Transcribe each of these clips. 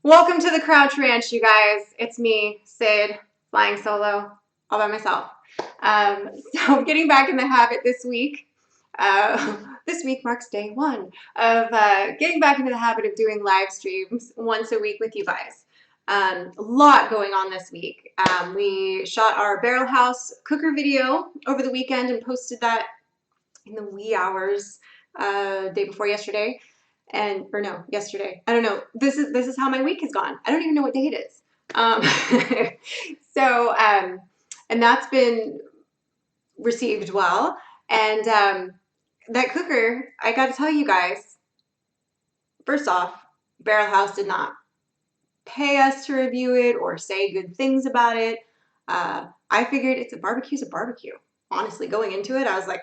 Welcome to the Crouch Ranch, you guys. It's me, Sid, flying solo, all by myself. So I'm getting back in the habit this week. This week marks day one of getting back into the habit of doing live streams once a week with you guys. A lot going on this week. We shot our barrel house cooker video over the weekend and posted that in the wee hours day before yesterday. Or no, yesterday. I don't know. This is how my week has gone. I don't even know what day it is. Um, so and that's been received well. And that cooker, I got to tell you guys. First off, Barrel House did not pay us to review it or say good things about it. I figured it's a barbecue's a barbecue. Honestly, going into it, I was like,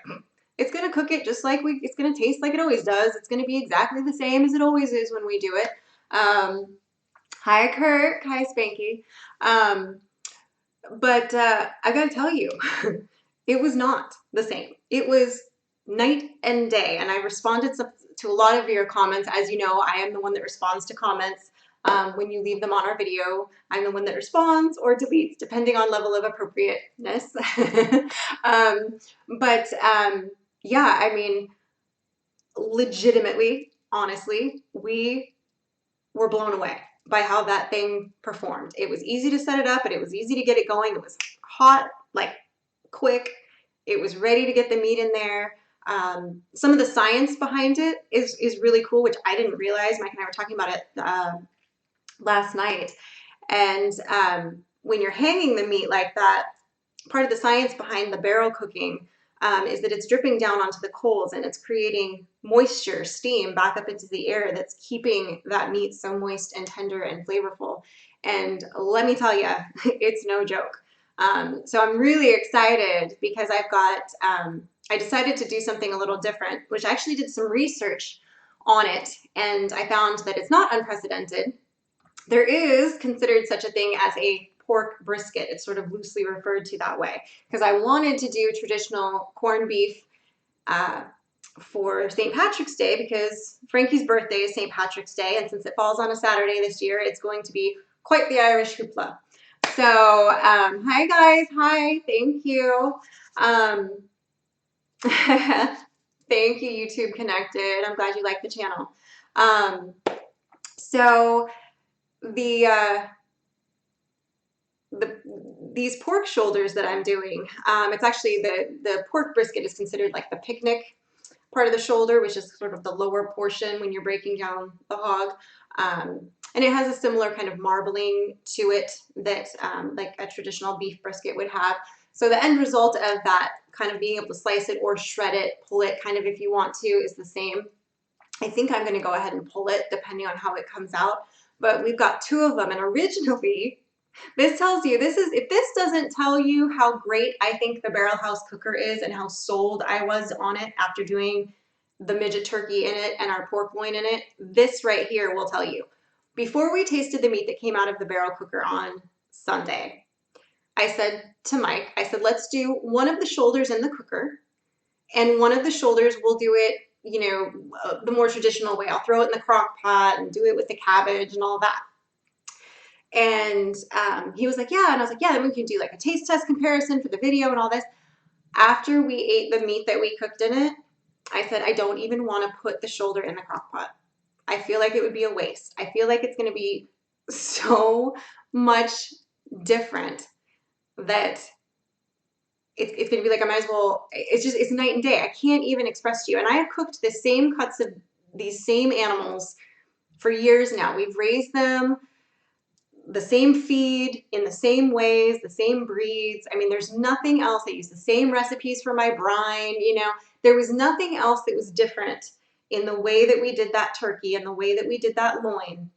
it's gonna cook it just like it's gonna taste like it always does. It's gonna be exactly the same as it always is when we do it. Hi Kirk, hi Spanky. But I gotta tell you, it was not the same. It was night and day. And I responded to a lot of your comments. As you know, I am the one that responds to comments. When you leave them on our video, I'm the one that responds or deletes, depending on level of appropriateness. um, but yeah, I mean, legitimately, honestly, we were blown away by how that thing performed. It was easy to set it up and it was easy to get it going. It was hot, like quick. It was ready to get the meat in there. Some of the science behind it is really cool, which I didn't realize. Mike and I were talking about it last night. And when you're hanging the meat like that, part of the science behind the barrel cooking is that it's dripping down onto the coals and it's creating moisture, steam back up into the air that's keeping that meat so moist and tender and flavorful. And let me tell you, it's no joke. So I'm really excited because I decided to do something a little different, which I actually did some research on it, and I found that it's not unprecedented. There is considered such a thing as a pork brisket. It's sort of loosely referred to that way because I wanted to do traditional corned beef uh, for St. Patrick's Day because Frankie's birthday is St. Patrick's Day, and since it falls on a Saturday this year, it's going to be quite the Irish hoopla. So, hi guys, hi, thank you. Um, thank you, YouTube Connected. I'm glad you like the channel. So the these pork shoulders that I'm doing, it's actually the pork brisket is considered like the picnic part of the shoulder, which is sort of the lower portion when you're breaking down the hog. And it has a similar kind of marbling to it that like a traditional beef brisket would have. So the end result of that kind of being able to slice it or shred it, pull it kind of if you want to, is the same. I think I'm going to go ahead and pull it depending on how it comes out. But we've got two of them, and originally this tells you, if this doesn't tell you how great I think the Barrel House cooker is and how sold I was on it after doing the midget turkey in it and our pork loin in it, this right here will tell you. Before we tasted the meat that came out of the barrel cooker on Sunday, I said to Mike, I said, let's do one of the shoulders in the cooker, and one of the shoulders we'll do it, you know, the more traditional way. I'll throw it in the crock pot and do it with the cabbage and all that. And he was like, yeah. And I was like, yeah, then we can do like a taste test comparison for the video and all this. After we ate the meat that we cooked in it, I said, I don't even want to put the shoulder in the crock pot. I feel like it would be a waste. I feel like it's going to be so much different that it's going to be like, I might as well, it's night and day. I can't even express to you. And I have cooked the same cuts of these same animals for years now. We've raised them the same feed in the same ways, the same breeds. I mean, there's nothing else. I use the same recipes for my brine, you know, there was nothing else that was different in the way that we did that turkey and the way that we did that loin,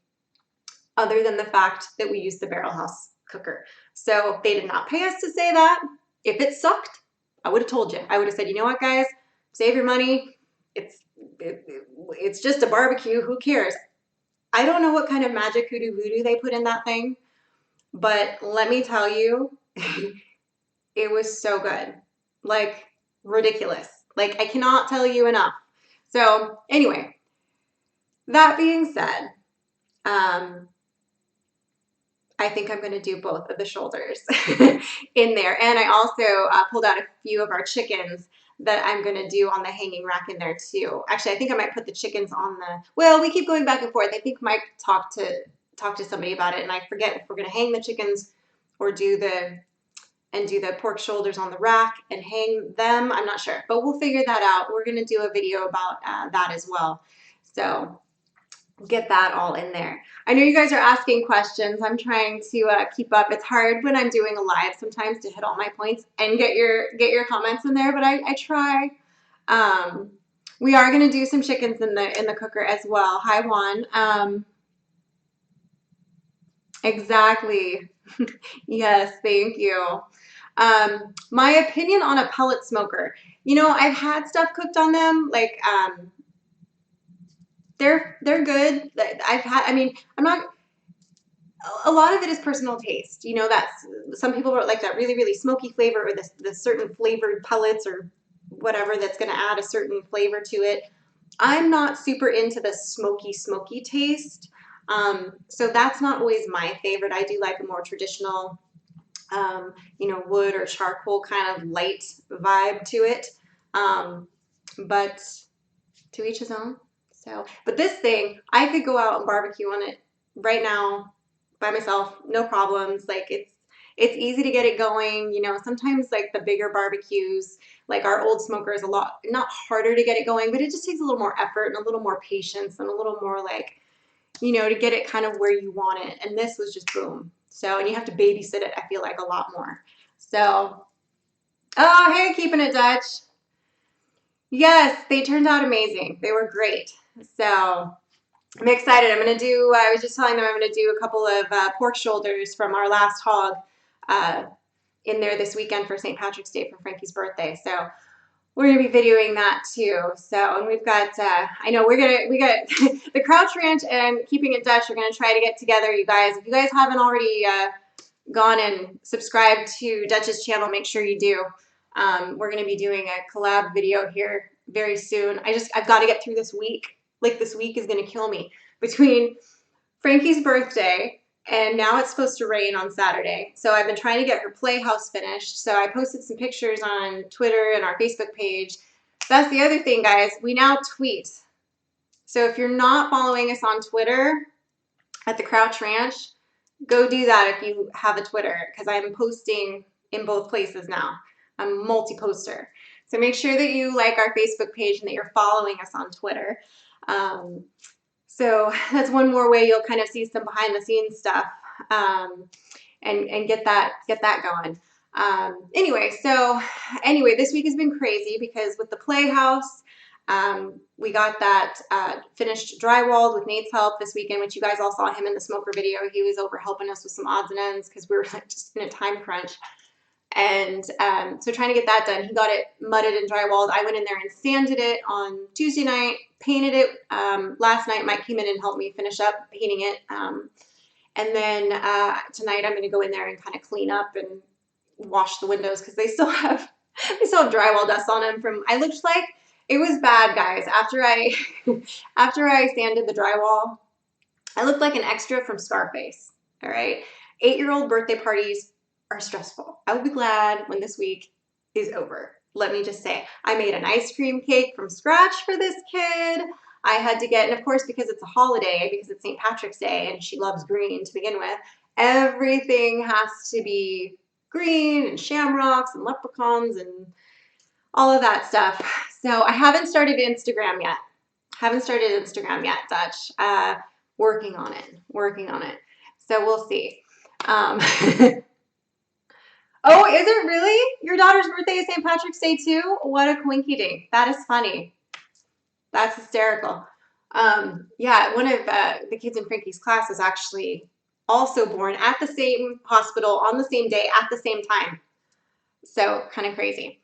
other than the fact that we used the Barrel House cooker. So they did not pay us to say that. If it sucked, I would have told you. I would have said, you know what, guys, save your money. It's just a barbecue. Who cares? I don't know what kind of magic hoodoo voodoo they put in that thing, but let me tell you, it was so good. Like, ridiculous. Like, I cannot tell you enough. So, anyway, that being said, um, I think I'm going to do both of the shoulders in there. And I also pulled out a few of our chickens that I'm going to do on the hanging rack in there too. Actually, I think I might put the chickens on the, well, we keep going back and forth. I think Mike talked to somebody about it, and I forget if we're going to hang the chickens or do the pork shoulders on the rack and hang them. I'm not sure, but we'll figure that out. We're going to do a video about that as well. So get that all in there. I know you guys are asking questions. I'm trying to keep up. It's hard when I'm doing a live sometimes to hit all my points and get your comments in there, but I try. We are going to do some chickens in the cooker as well. Hi, Juan. Exactly. Yes, thank you. My opinion on a pellet smoker. You know, I've had stuff cooked on them, like they're good. I mean, I'm not, a lot of it is personal taste. You know, that's, some people like that really, really smoky flavor, or the certain flavored pellets or whatever that's going to add a certain flavor to it. I'm not super into the smoky taste. So that's not always my favorite. I do like a more traditional, you know, wood or charcoal kind of light vibe to it. But to each his own. So, but this thing, I could go out and barbecue on it right now by myself, no problems. Like it's easy to get it going. You know, sometimes like the bigger barbecues, like our old smoker is a lot, not harder to get it going, but it just takes a little more effort and a little more patience and a little more like, you know, to get it kind of where you want it. And this was just boom. So, and you have to babysit it, I feel like, a lot more. So, oh, hey, keeping it Dutch. Yes, they turned out amazing. They were great. So I'm excited. I'm going to do, I was just telling them I'm going to do a couple of pork shoulders from our last hog uh, in there this weekend for St. Patrick's Day for Frankie's birthday. So we're going to be videoing that too. So, and we've got, I know we got the Crouch Ranch and Keeping It Dutch. We're going to try to get together, you guys. If you guys haven't already gone and subscribed to Dutch's channel, make sure you do. We're going to be doing a collab video here very soon. I've got to get through this week. Like, this week is going to kill me between Frankie's birthday and now it's supposed to rain on Saturday. So I've been trying to get her playhouse finished. So I posted some pictures on Twitter and our Facebook page. That's the other thing, guys. We now tweet. So if you're not following us on Twitter at the Crouch Ranch, go do that if you have a Twitter, because I'm posting in both places now. I'm a multi-poster. So make sure that you like our Facebook page and that you're following us on Twitter. So that's one more way you'll kind of see some behind the scenes stuff and get that going. Anyway, this week has been crazy because with the Playhouse, we got that finished drywalled with Nate's help this weekend, which you guys all saw him in the smoker video. He was over helping us with some odds and ends because we were like just in a time crunch. And so trying to get that done, he got it mudded and drywalled. I went in there and sanded it on Tuesday night, painted it. Last night, Mike came in and helped me finish up painting it. And then tonight, I'm going to go in there and kind of clean up and wash the windows because they still have drywall dust on them. From, I looked like it was bad, guys. After I sanded the drywall, I looked like an extra from Scarface. All right, 8-year-old birthday parties are stressful. I will be glad when this week is over. Let me just say, I made an ice cream cake from scratch for this kid. I had to get, and of course, because it's a holiday, because it's St. Patrick's Day and she loves green to begin with, everything has to be green and shamrocks and leprechauns and all of that stuff. So I haven't started Instagram yet. Dutch. Working on it. So we'll see. Oh, is it really? Your daughter's birthday is St. Patrick's Day too? What a coinky dink. That is funny. That's hysterical. Yeah, one of the kids in Frankie's class is actually also born at the same hospital on the same day at the same time. So kind of crazy.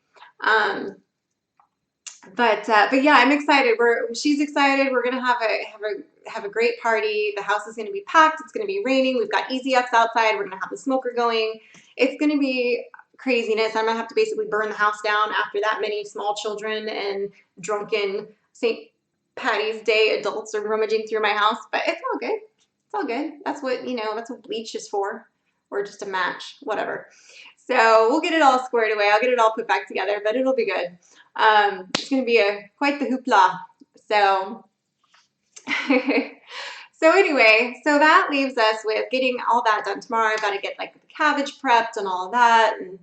But yeah, I'm excited. She's excited. We're gonna have a great party. The house is gonna be packed. It's gonna be raining. We've got Easy Ups outside. We're gonna have the smoker going. It's gonna be craziness. I'm gonna have to basically burn the house down after that many small children and drunken St. Patty's Day adults are rummaging through my house. But it's all good. It's all good. That's what bleach is for. or just a match, whatever. So we'll get it all squared away. I'll get it all put back together, but it'll be good. It's going to be quite the hoopla. So, so anyway, so that leaves us with getting all that done tomorrow. I've got to get like the cabbage prepped and all of that, and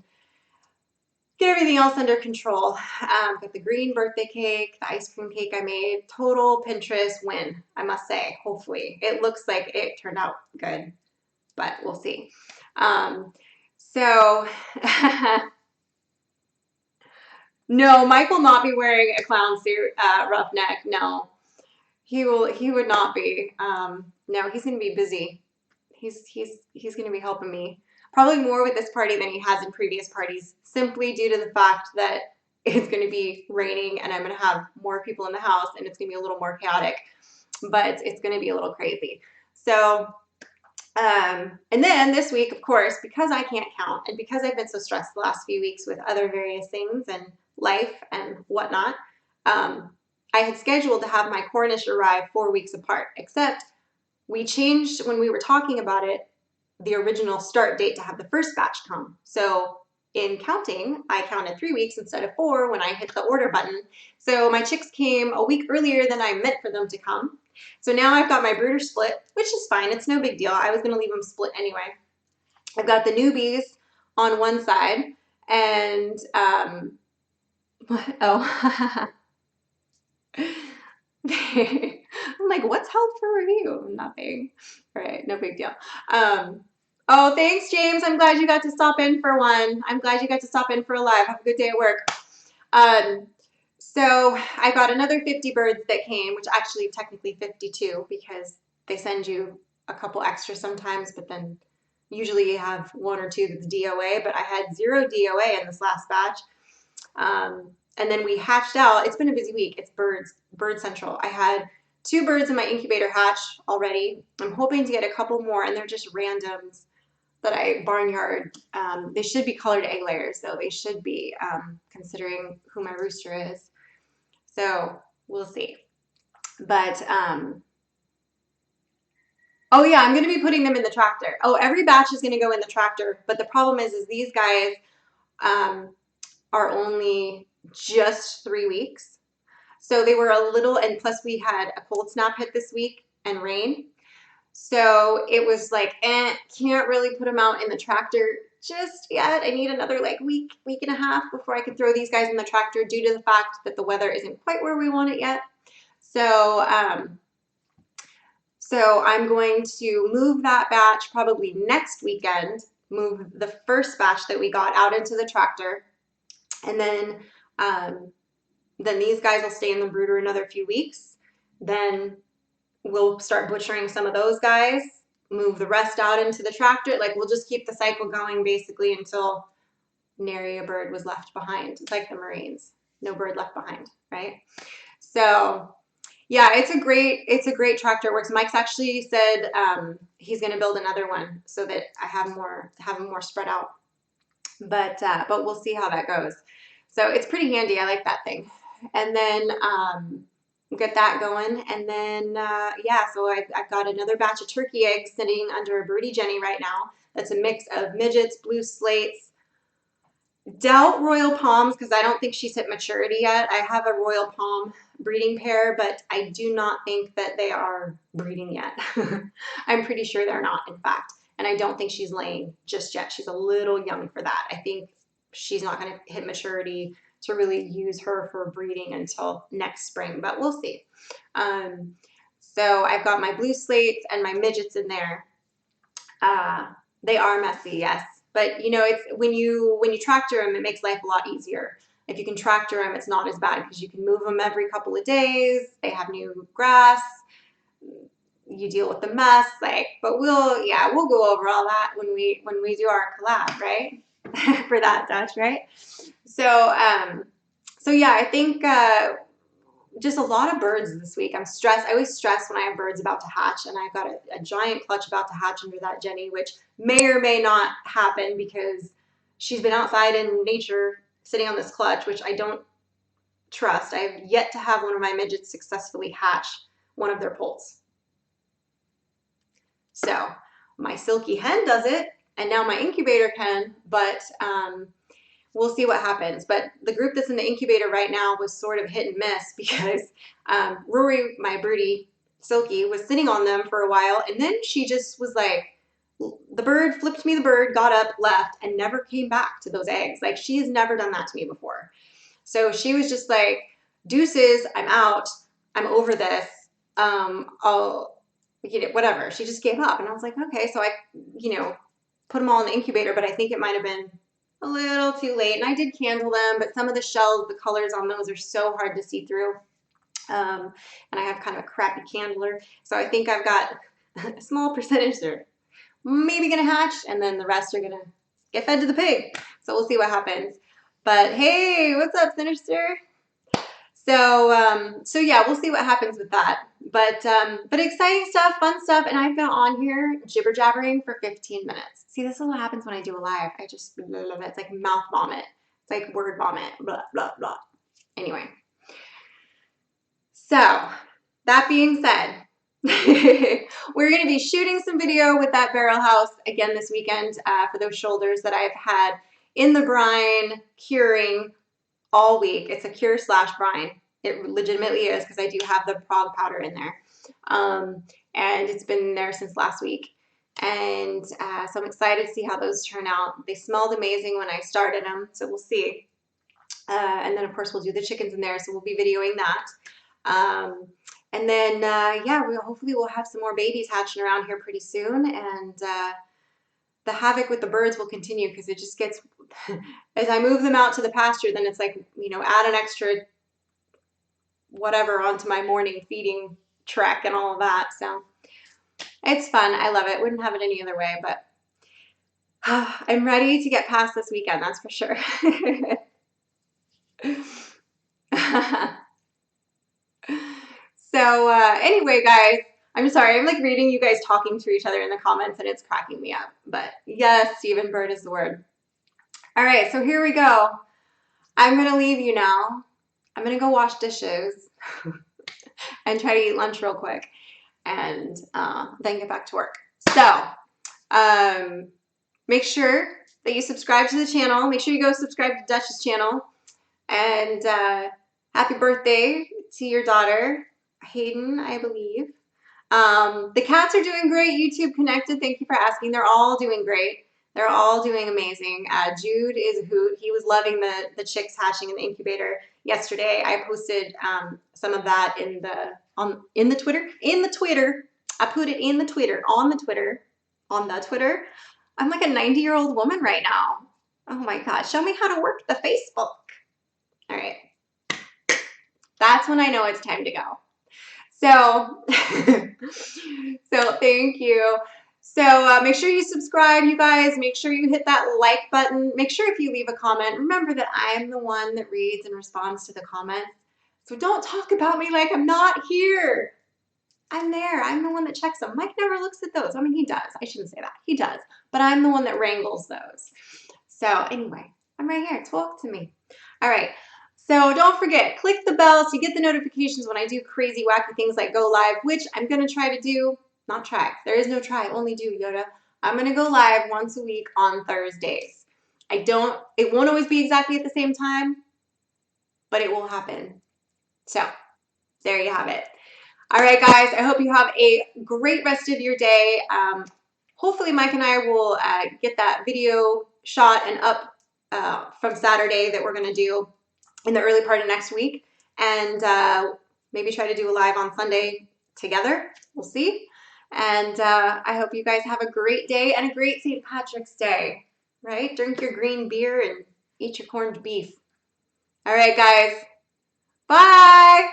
get everything else under control. Got the green birthday cake, the ice cream cake I made. Total Pinterest win, I must say. Hopefully, it looks like it turned out good, but we'll see. So. No, Mike will not be wearing a clown suit, roughneck. No, he will. He would not be. No, he's going to be busy. He's going to be helping me probably more with this party than he has in previous parties, simply due to the fact that it's going to be raining and I'm going to have more people in the house and it's going to be a little more chaotic, but it's going to be a little crazy. So. And then this week, of course, because I can't count and because I've been so stressed the last few weeks with other various things and life and whatnot, I had scheduled to have my Cornish arrive 4 weeks apart, except we changed when we were talking about it, the original start date to have the first batch come. So in counting, I counted 3 weeks instead of 4 when I hit the order button. So my chicks came a week earlier than I meant for them to come. So now I've got my brooder split, which is fine. It's no big deal. I was going to leave them split anyway. I've got the newbies on one side and, oh, I'm like, what's held for review? Nothing. All right, no big deal. Oh, thanks, James. I'm glad you got to stop in for one. I'm glad you got to stop in for a live. Have a good day at work. So I got another 50 birds that came, which actually technically 52 because they send you a couple extra sometimes, but then usually you have 1 or 2 that's DOA, but I had 0 DOA in this last batch. And then we hatched out. It's been a busy week. It's bird central. I had 2 birds in my incubator hatch already. I'm hoping to get a couple more, and they're just randoms that I barnyard. They should be colored egg layers, though. They should be, considering who my rooster is. So we'll see. But, oh yeah, I'm going to be putting them in the tractor. Oh, every batch is going to go in the tractor. But the problem is these guys are only just 3 weeks. So they were a little, and plus we had a cold snap hit this week and rain. So it was like, can't really put them out in the tractor just yet. I need another like week and a half before I can throw these guys in the tractor due to the fact that the weather isn't quite where we want it yet. So, so I'm going to move that batch probably next weekend, move the first batch that we got out into the tractor. And then these guys will stay in the brooder another few weeks. Then we'll start butchering some of those guys, move the rest out into the tractor. Like we'll just keep the cycle going basically until nary a bird was left behind. It's like the Marines, no bird left behind, right? So yeah, it's a great tractor. It works. Mike's actually said he's going to build another one so that I have them more spread out. But we'll see how that goes. So it's pretty handy. I like that thing. And then get that going. And then, yeah, so I've got another batch of turkey eggs sitting under a birdie Jenny right now. That's a mix of midgets, blue slates, doubt Royal Palms because I don't think she's hit maturity yet. I have a Royal Palm breeding pair, but I do not think that they are breeding yet. I'm pretty sure they're not, in fact. And I don't think she's laying just yet. She's a little young for that. I think she's not going to hit maturity to really use her for breeding until next spring, but we'll see. So I've got my blue slates and my midgets in there. They are messy, yes. But you know, it's when you tractor them, it makes life a lot easier. If you can tractor them, it's not as bad because you can move them every couple of days. They have new grass. You deal with the mess, like. But we'll go over all that when we do our collab, right? For that, Dutch, right? So so yeah, I think just a lot of birds this week. I'm stressed. I always stress when I have birds about to hatch, and I've got a giant clutch about to hatch under that Jenny, which may or may not happen because she's been outside in nature sitting on this clutch, which I don't trust. I have yet to have one of my midgets successfully hatch one of their poults. So my silky hen does it, and now my incubator can, but we'll see what happens. But the group that's in the incubator right now was sort of hit and miss because Rory, my birdie, Silky, was sitting on them for a while, and then she just was like, the bird flipped me the bird, got up, left, and never came back to those eggs. Like, she has never done that to me before. So she was just like, deuces, I'm out. I'm over this. I'll get it, whatever. She just gave up. And I was like, okay. So I, put them all in the incubator, but I think it might have been a little too late. And I did candle them, but some of the shells, the colors on those are so hard to see through. And I have kind of a crappy candler. So I think I've got a small percentage there maybe gonna hatch, and then the rest are gonna get fed to the pig. So we'll see what happens. But hey, what's up, Sinister? So yeah, we'll see what happens with that. But exciting stuff, fun stuff, and I've been on here jibber jabbering for 15 minutes. See, this is what happens when I do a live. I just it's like mouth vomit. It's like word vomit. Blah blah blah. Anyway, so that being said, we're going to be shooting some video with that barrel house again this weekend for those shoulders that I've had in the brine curing all week. It's a cure / brine. It legitimately is because I do have the prog powder in there. And it's been there since last week. And so I'm excited to see how those turn out. They smelled amazing when I started them, so we'll see. And then, of course, we'll do the chickens in there, so we'll be videoing that. And then, yeah, hopefully we'll have some more babies hatching around here pretty soon. And the havoc with the birds will continue because it just gets, as I move them out to the pasture, then it's like, add an extra whatever onto my morning feeding trek and all of that. So it's fun. I love it. Wouldn't have it any other way, but I'm ready to get past this weekend, that's for sure. So anyway, guys, I'm sorry. I'm like reading you guys talking to each other in the comments and it's cracking me up. But yes, Stephen Bird is the word. All right, so here we go. I'm going to leave you now. I'm going to go wash dishes and try to eat lunch real quick and then get back to work. So make sure that you subscribe to the channel. Make sure you go subscribe to Dutch's channel. And happy birthday to your daughter, Hayden, I believe. The cats are doing great. YouTube connected. Thank you for asking. They're all doing great. They're all doing amazing. Jude is a hoot. He was loving the chicks hatching in the incubator yesterday. I posted some of that in the Twitter. I put it in the Twitter, on the Twitter. I'm like a 90-year-old woman right now. Oh my God. Show me how to work the Facebook. All right. That's when I know it's time to go. So, so thank you. So make sure you subscribe, you guys. Make sure you hit that like button. Make sure if you leave a comment, remember that I'm the one that reads and responds to the comments. So don't talk about me like I'm not here. I'm there. I'm the one that checks them. Mike never looks at those. I mean, he does. I shouldn't say that. He does. But I'm the one that wrangles those. So anyway, I'm right here. Talk to me. All right. So don't forget, click the bell so you get the notifications when I do crazy, wacky things like go live, which I'm going to try to do. Not try. There is no try. Only do, Yoda. I'm going to go live once a week on Thursdays. It won't always be exactly at the same time, but it will happen. So there you have it. All right, guys, I hope you have a great rest of your day. Hopefully Mike and I will get that video shot and up from Saturday that we're going to do in the early part of next week, and maybe try to do a live on Sunday together. We'll see. And I hope you guys have a great day and a great St. Patrick's Day, right? Drink your green beer and eat your corned beef. All right, guys. Bye.